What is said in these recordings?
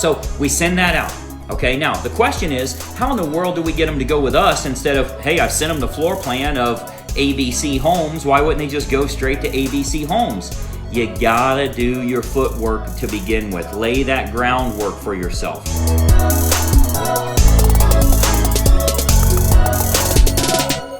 So we send that out. Okay, now the question is, how in the world do we get them to go with us instead of, hey, I've sent them the floor plan of ABC Homes, why wouldn't they just go straight to ABC Homes? You gotta do your footwork to begin with. Lay that groundwork for yourself.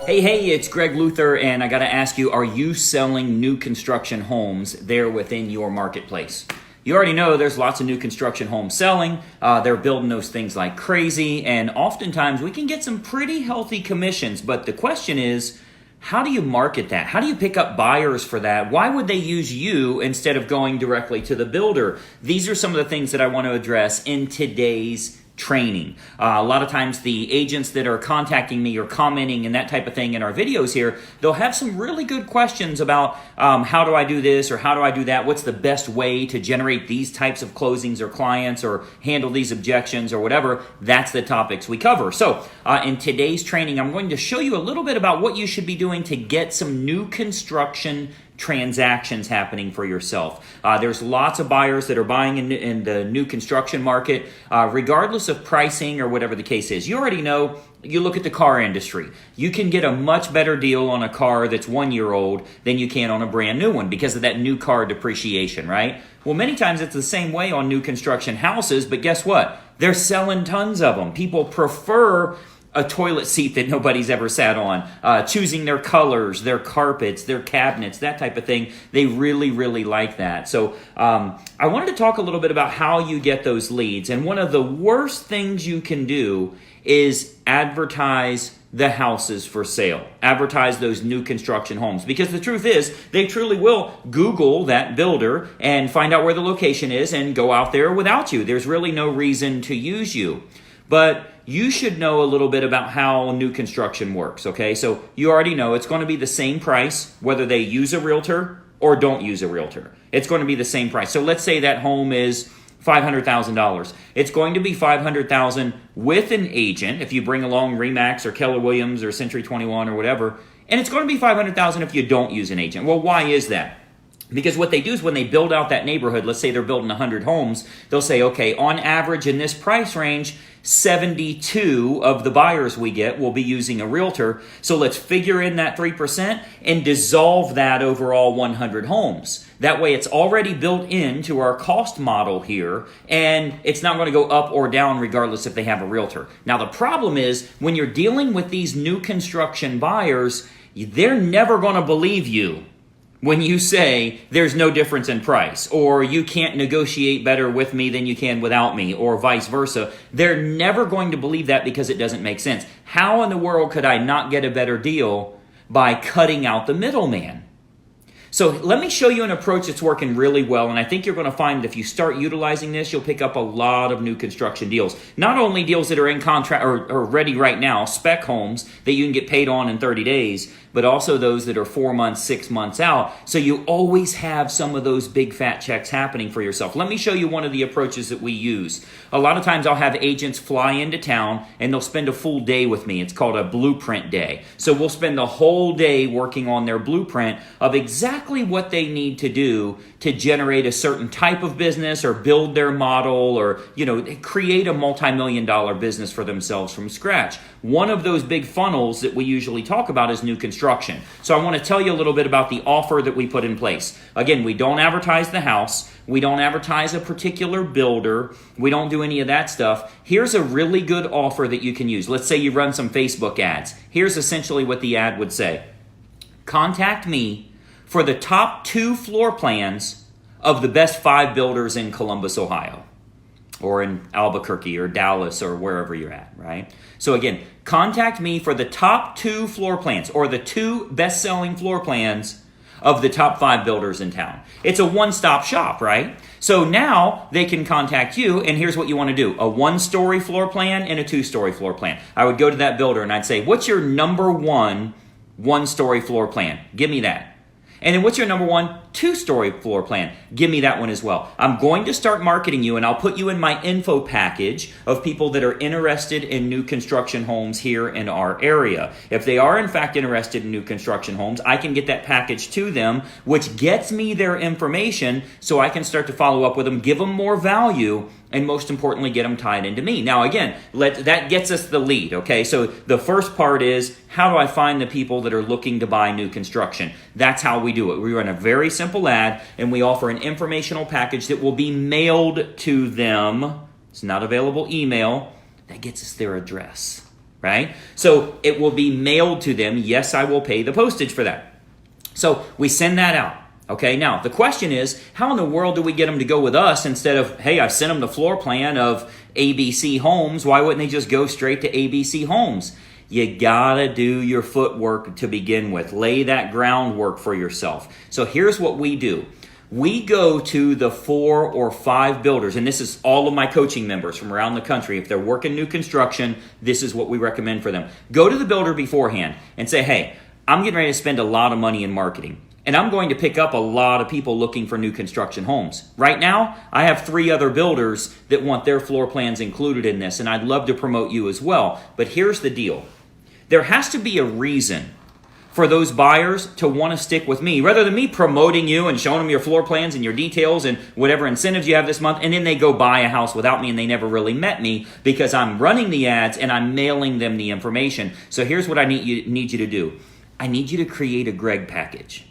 Hey, it's Greg Luther, and I gotta ask you, are you selling new construction homes there within your marketplace? You already know there's lots of new construction homes selling. They're building those things like crazy, and oftentimes we can get some pretty healthy commissions, but the question is, how do you market that? How do you pick up buyers for that? Why would they use you instead of going directly to the builder? These are some of the things that I want to address in today's training. A lot of times the agents that are contacting me or commenting and that type of thing in our videos here, they'll have some really good questions about how do I do this or how do I do that? What's the best way to generate these types of closings or clients or handle these objections or whatever? That's the topics we cover. So in today's training, I'm going to show you a little bit about what you should be doing to get some new construction transactions happening for yourself. There's lots of buyers that are buying in the new construction market, regardless of pricing or whatever the case is. You already know, you look at the car industry. You can get a much better deal on a car that's 1 year old than you can on a brand new one because of that new car depreciation, right? Well, many times it's the same way on new construction houses, but guess what? They're selling tons of them. People prefer a toilet seat that nobody's ever sat on, choosing their colors, their carpets, their cabinets, that type of thing. They really, really like that. So I wanted to talk a little bit about how you get those leads. And one of the worst things you can do is advertise the houses for sale. Advertise those new construction homes. Because the truth is, they truly will Google that builder and find out where the location is and go out there without you. There's really no reason to use you. But you should know a little bit about how new construction works, okay? So you already know it's going to be the same price whether they use a realtor or don't use a realtor. It's going to be the same price. So let's say that home is $500,000. It's going to be $500,000 with an agent if you bring along Remax or Keller Williams or Century 21 or whatever, and it's going to be $500,000 if you don't use an agent. Well, why is that? Because what they do is when they build out that neighborhood, let's say they're building 100 homes, they'll say, okay, on average in this price range, 72 of the buyers we get will be using a realtor. So let's figure in that 3% and dissolve that over all 100 homes. That way it's already built into our cost model here, and it's not going to go up or down regardless if they have a realtor. Now the problem is when you're dealing with these new construction buyers, they're never going to believe you when you say there's no difference in price, or you can't negotiate better with me than you can without me, or vice versa. They're never going to believe that because it doesn't make sense. How in the world could I not get a better deal by cutting out the middleman? So let me show you an approach that's working really well, and I think you're going to find that if you start utilizing this, you'll pick up a lot of new construction deals. Not only deals that are in contract or ready right now, spec homes that you can get paid on in 30 days, but also those that are 4 months, 6 months out. So you always have some of those big fat checks happening for yourself. Let me show you one of the approaches that we use. A lot of times I'll have agents fly into town and they'll spend a full day with me. It's called a blueprint day. So we'll spend the whole day working on their blueprint of exactly what they need to do to generate a certain type of business or build their model or, create a multi-million-dollar business for themselves from scratch. One of those big funnels that we usually talk about is new construction. So I want to tell you a little bit about the offer that we put in place. Again, we don't advertise the house. We don't advertise a particular builder. We don't do any of that stuff. Here's a really good offer that you can use. Let's say you run some Facebook ads. Here's essentially what the ad would say. Contact me for the top 2 floor plans of the best 5 builders in Columbus, Ohio, or in Albuquerque or Dallas or wherever you're at, right? So again, contact me for the top 2 floor plans or the 2 best-selling floor plans of the top 5 builders in town. It's a one-stop shop, right? So now they can contact you, and here's what you want to do. A 1-story floor plan and a 2-story floor plan. I would go to that builder and I'd say, what's your number 1 1-story floor plan? Give me that. And then what's your number 1 2-story floor plan? Give me that one as well. I'm going to start marketing you, and I'll put you in my info package of people that are interested in new construction homes here in our area. If they are in fact interested in new construction homes, I can get that package to them, which gets me their information so I can start to follow up with them, give them more value, and most importantly, get them tied into me. Now, again, that gets us the lead, okay? So the first part is, how do I find the people that are looking to buy new construction? That's how we do it. We run a very simple ad, and we offer an informational package that will be mailed to them. It's not available email. That gets us their address, right? So it will be mailed to them. Yes, I will pay the postage for that. So we send that out. Okay, now the question is, how in the world do we get them to go with us instead of, hey, I've sent them the floor plan of ABC Homes. Why wouldn't they just go straight to ABC Homes? You gotta do your footwork to begin with. Lay that groundwork for yourself. So here's what we do. We go to the 4 or 5 builders, and this is all of my coaching members from around the country. If they're working new construction, this is what we recommend for them. Go to the builder beforehand and say, hey, I'm getting ready to spend a lot of money in marketing. And I'm going to pick up a lot of people looking for new construction homes. Right now, I have 3 other builders that want their floor plans included in this, and I'd love to promote you as well. But here's the deal. There has to be a reason for those buyers to want to stick with me, rather than me promoting you and showing them your floor plans and your details and whatever incentives you have this month, and then they go buy a house without me and they never really met me because I'm running the ads and I'm mailing them the information. So here's what I need you to do. I need you to create a Greg package.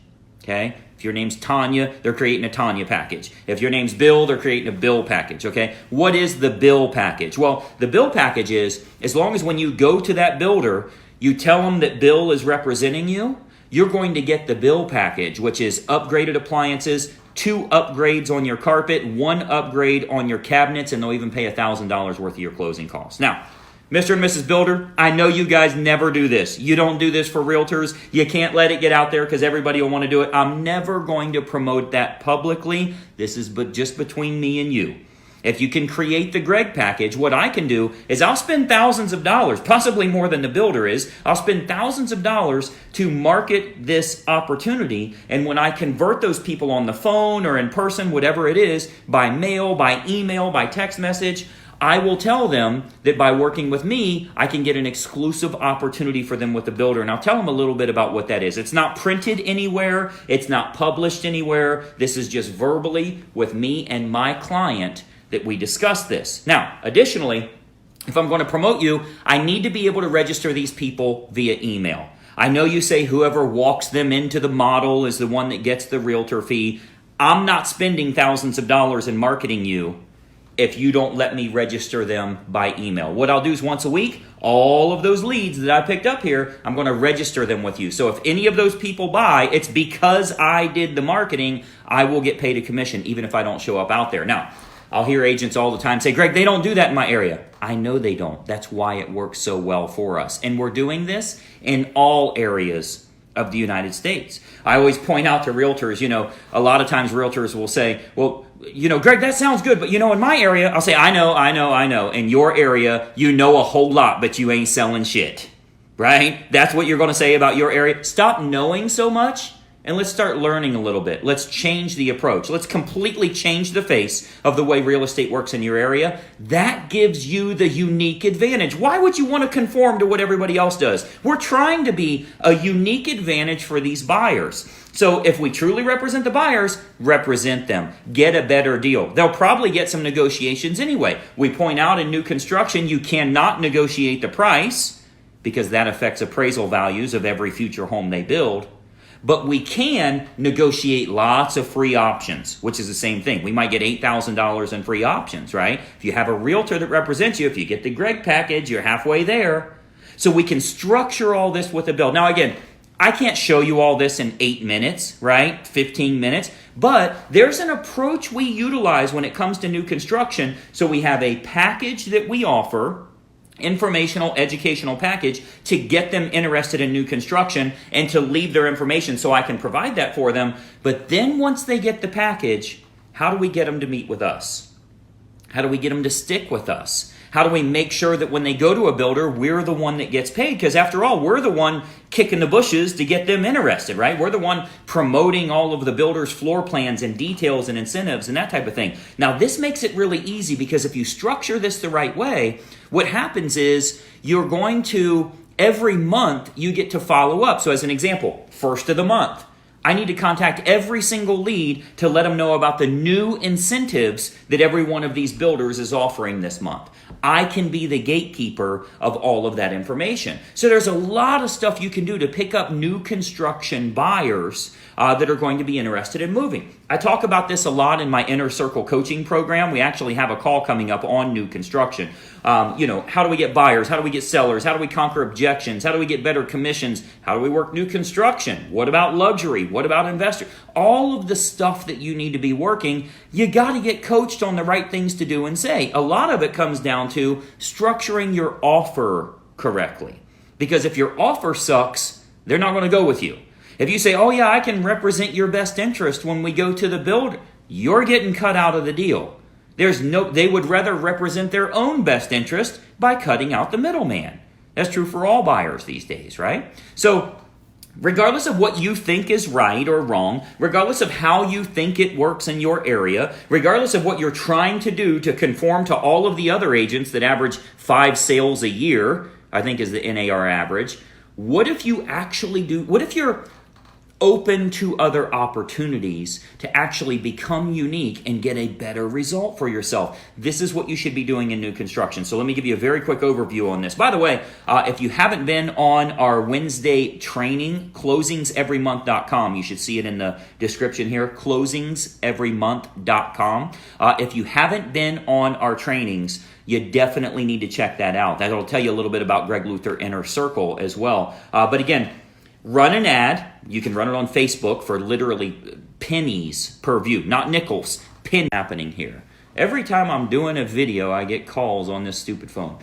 Okay? If your name's Tanya, they're creating a Tanya package. If your name's Bill, they're creating a Bill package. Okay? What is the Bill package? Well, the Bill package is, as long as when you go to that builder, you tell them that Bill is representing you, you're going to get the Bill package, which is upgraded appliances, 2 upgrades on your carpet, 1 upgrade on your cabinets, and they'll even pay $1,000 worth of your closing costs. Now, Mr. and Mrs. Builder, I know you guys never do this. You don't do this for realtors. You can't let it get out there because everybody will want to do it. I'm never going to promote that publicly. This is just between me and you. If you can create the Greg package, what I can do is I'll spend thousands of dollars, possibly more than the builder is. I'll spend thousands of dollars to market this opportunity. And when I convert those people on the phone or in person, whatever it is, by mail, by email, by text message, I will tell them that by working with me, I can get an exclusive opportunity for them with the builder. And I'll tell them a little bit about what that is. It's not printed anywhere. It's not published anywhere. This is just verbally with me and my client that we discuss this. Now, additionally, if I'm going to promote you, I need to be able to register these people via email. I know you say whoever walks them into the model is the one that gets the realtor fee. I'm not spending thousands of dollars in marketing you if you don't let me register them by email. What I'll do is once a week, all of those leads that I picked up here, I'm going to register them with you. So if any of those people buy, it's because I did the marketing. I will get paid a commission even if I don't show up out there. Now, I'll hear agents all the time say, Greg, they don't do that in my area. I know they don't. That's why it works so well for us. And we're doing this in all areas of the United States. I always point out to realtors, a lot of times realtors will say, well, Greg, that sounds good, but in my area, I'll say, I know. In your area, you know a whole lot, but you ain't selling shit, right? That's what you're going to say about your area. Stop knowing so much and let's start learning a little bit. Let's change the approach. Let's completely change the face of the way real estate works in your area. That gives you the unique advantage. Why would you want to conform to what everybody else does? We're trying to be a unique advantage for these buyers. So if we truly represent the buyers, represent them. Get a better deal. They'll probably get some negotiations anyway. We point out in new construction, you cannot negotiate the price because that affects appraisal values of every future home they build. But we can negotiate lots of free options, which is the same thing. We might get $8,000 in free options, right? If you have a realtor that represents you, if you get the Greg package, you're halfway there. So we can structure all this with a bill. Now, again, I can't show you all this in 8 minutes, right? 15 minutes. But there's an approach we utilize when it comes to new construction. So we have a package that we offer, informational, educational package to get them interested in new construction and to leave their information so I can provide that for them. But then once they get the package, how do we get them to meet with us? How do we get them to stick with us? How do we make sure that when they go to a builder, we're the one that gets paid? Because after all, we're the one kicking the bushes to get them interested, right? We're the one promoting all of the builder's floor plans and details and incentives and that type of thing. Now, this makes it really easy because if you structure this the right way, what happens is you're going to, every month, you get to follow up. So as an example, first of the month, I need to contact every single lead to let them know about the new incentives that every one of these builders is offering this month. I can be the gatekeeper of all of that information. So there's a lot of stuff you can do to pick up new construction buyers that are going to be interested in moving. I talk about this a lot in my Inner Circle coaching program. We actually have a call coming up on new construction. How do we get buyers? How do we get sellers? How do we conquer objections? How do we get better commissions? How do we work new construction? What about luxury? What about investor? All of the stuff that you need to be working, you got to get coached on the right things to do and say. A lot of it comes down to structuring your offer correctly. Because if your offer sucks, they're not going to go with you. If you say, oh yeah, I can represent your best interest when we go to the builder, you're getting cut out of the deal. They would rather represent their own best interest by cutting out the middleman. That's true for all buyers these days, right? So regardless of what you think is right or wrong, regardless of how you think it works in your area, regardless of what you're trying to do to conform to all of the other agents that average 5 sales a year, I think is the NAR average, what if you're open to other opportunities to actually become unique and get a better result for yourself? This is what you should be doing in new construction. So let me give you a very quick overview on this. By the way, if you haven't been on our Wednesday training, closingseverymonth.com, you should see it in the description here, closingseverymonth.com. If you haven't been on our trainings, you definitely need to check that out. That'll tell you a little bit about Greg Luther Inner Circle as well. But again, run an ad. You can run it on Facebook for literally pennies per view, not nickels. Pin happening here. Every time I'm doing a video, I get calls on this stupid phone.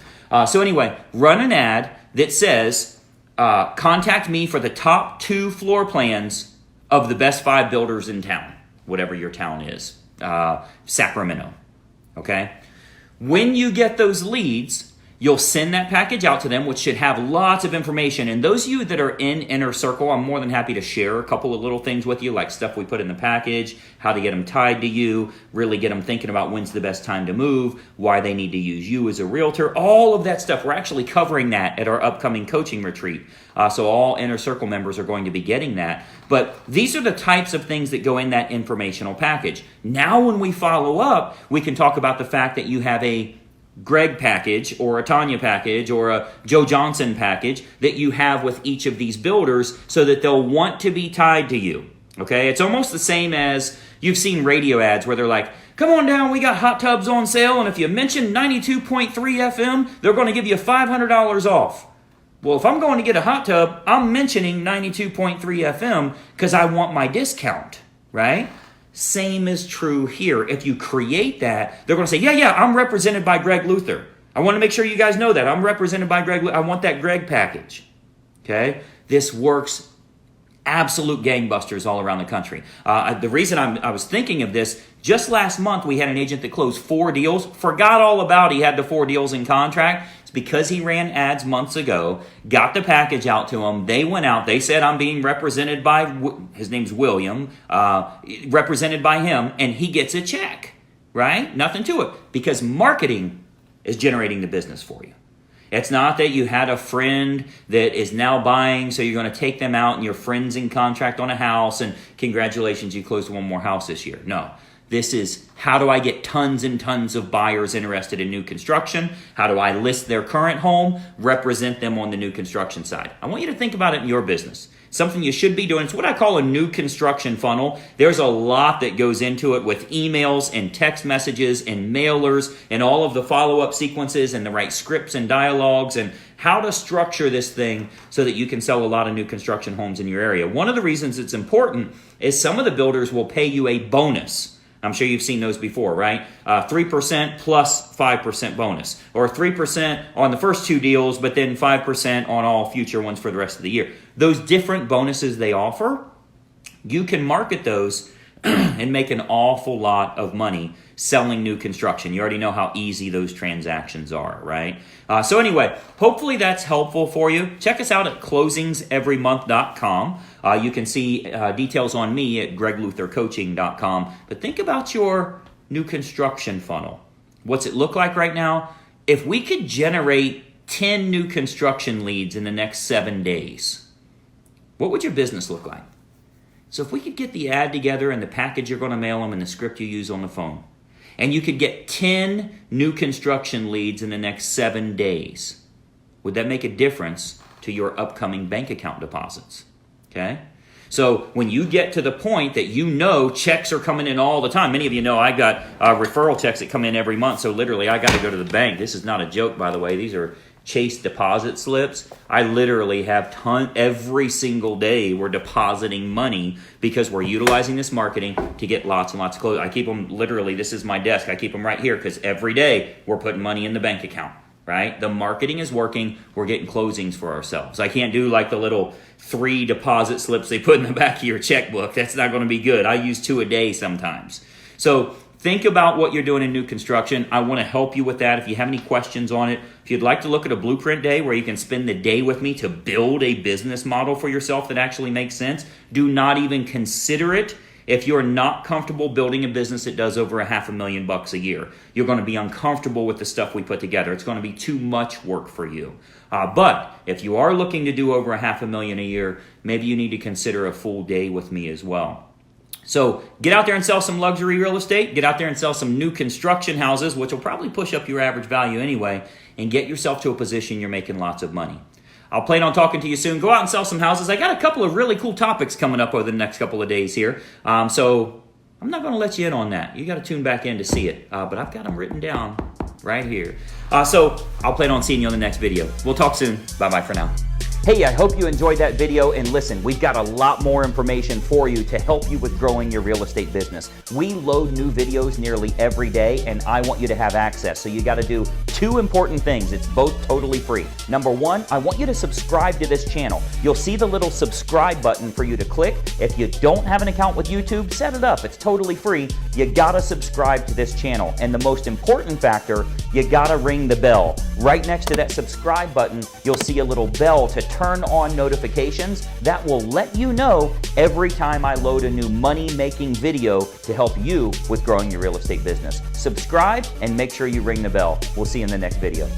So anyway, run an ad that says, contact me for the top 2 floor plans of the best 5 builders in town, whatever your town is, Sacramento, okay? When you get those leads, you'll send that package out to them, which should have lots of information. And those of you that are in Inner Circle, I'm more than happy to share a couple of little things with you, like stuff we put in the package, how to get them tied to you, really get them thinking about when's the best time to move, why they need to use you as a realtor, all of that stuff. We're actually covering that at our upcoming coaching retreat. So all Inner Circle members are going to be getting that. But these are the types of things that go in that informational package. Now when we follow up, we can talk about the fact that you have a Greg package or a Tanya package or a Joe Johnson package that you have with each of these builders so that they'll want to be tied to you. Okay? It's almost the same as you've seen radio ads where they're like, come on down, we got hot tubs on sale, and if you mention 92.3 FM, they're going to give you $500 off. Well, if I'm going to get a hot tub, I'm mentioning 92.3 FM because I want my discount, right? Same is true here. If you create that, they're going to say, yeah, I'm represented by Greg Luther. I want to make sure you guys know that. I'm represented by Greg. I want that Greg package. Okay? This works absolute gangbusters all around the country. The reason I was thinking of this, just last month we had an agent that closed 4 deals, forgot all about he had the 4 deals in contract. It's because he ran ads months ago, got the package out to them. They went out. They said, I'm being represented by, his name's William, represented by him, and he gets a check, right? Nothing to it, because marketing is generating the business for you. It's not that you had a friend that is now buying, so you're going to take them out and your friend's in contract on a house, and congratulations, you closed 1 more house this year. No. This is, how do I get tons and tons of buyers interested in new construction? How do I list their current home, represent them on the new construction side? I want you to think about it in your business. Something you should be doing. It's what I call a new construction funnel. There's a lot that goes into it with emails and text messages and mailers and all of the follow-up sequences and the right scripts and dialogues and how to structure this thing so that you can sell a lot of new construction homes in your area. One of the reasons it's important is some of the builders will pay you a bonus. I'm sure you've seen those before, right? 3% plus 5% bonus, or 3% on the first 2 deals, but then 5% on all future ones for the rest of the year. Those different bonuses they offer, you can market those and make an awful lot of money selling new construction. You already know how easy those transactions are, right? So anyway, hopefully that's helpful for you. Check us out at closingseverymonth.com. You can see details on me at gregluthercoaching.com. But think about your new construction funnel. What's it look like right now? If we could generate 10 new construction leads in the next 7 days, what would your business look like? So if we could get the ad together and the package you're going to mail them and the script you use on the phone, and you could get 10 new construction leads in the next 7 days, would that make a difference to your upcoming bank account deposits? Okay? So when you get to the point that you know checks are coming in all the time, many of you know I got referral checks that come in every month, so literally I got to go to the bank. This is not a joke, by the way. These are Chase deposit slips. I literally have every single day we're depositing money because we're utilizing this marketing to get lots and lots of clothes. I keep them literally, this is my desk. I keep them right here because every day we're putting money in the bank account, right? The marketing is working. We're getting closings for ourselves. I can't do like the little 3 deposit slips they put in the back of your checkbook. That's not going to be good. I use 2 a day sometimes. So think about what you're doing in new construction. I want to help you with that. If you have any questions on it, if you'd like to look at a blueprint day where you can spend the day with me to build a business model for yourself that actually makes sense, do not even consider it if you're not comfortable building a business that does over $500,000 a year. You're going to be uncomfortable with the stuff we put together. It's going to be too much work for you. But if you are looking to do over $500,000 a year, maybe you need to consider a full day with me as well. So get out there and sell some luxury real estate. Get out there and sell some new construction houses, which will probably push up your average value anyway, and get yourself to a position you're making lots of money. I'll plan on talking to you soon. Go out and sell some houses. I got a couple of really cool topics coming up over the next couple of days here. So I'm not going to let you in on that. You got to tune back in to see it. But I've got them written down right here. So I'll plan on seeing you on the next video. We'll talk soon. Bye-bye for now. Hey, I hope you enjoyed that video, and listen, we've got a lot more information for you to help you with growing your real estate business. We load new videos nearly every day, and I want you to have access. So you got to do 2 important things. It's both totally free. Number 1, I want you to subscribe to this channel. You'll see the little subscribe button for you to click. If you don't have an account with YouTube, set it up. It's totally free. You got to subscribe to this channel. And the most important factor, you got to ring the bell. Right next to that subscribe button, you'll see a little bell to turn on notifications. That will let you know every time I load a new money-making video to help you with growing your real estate business. Subscribe and make sure you ring the bell. We'll see you in the next video.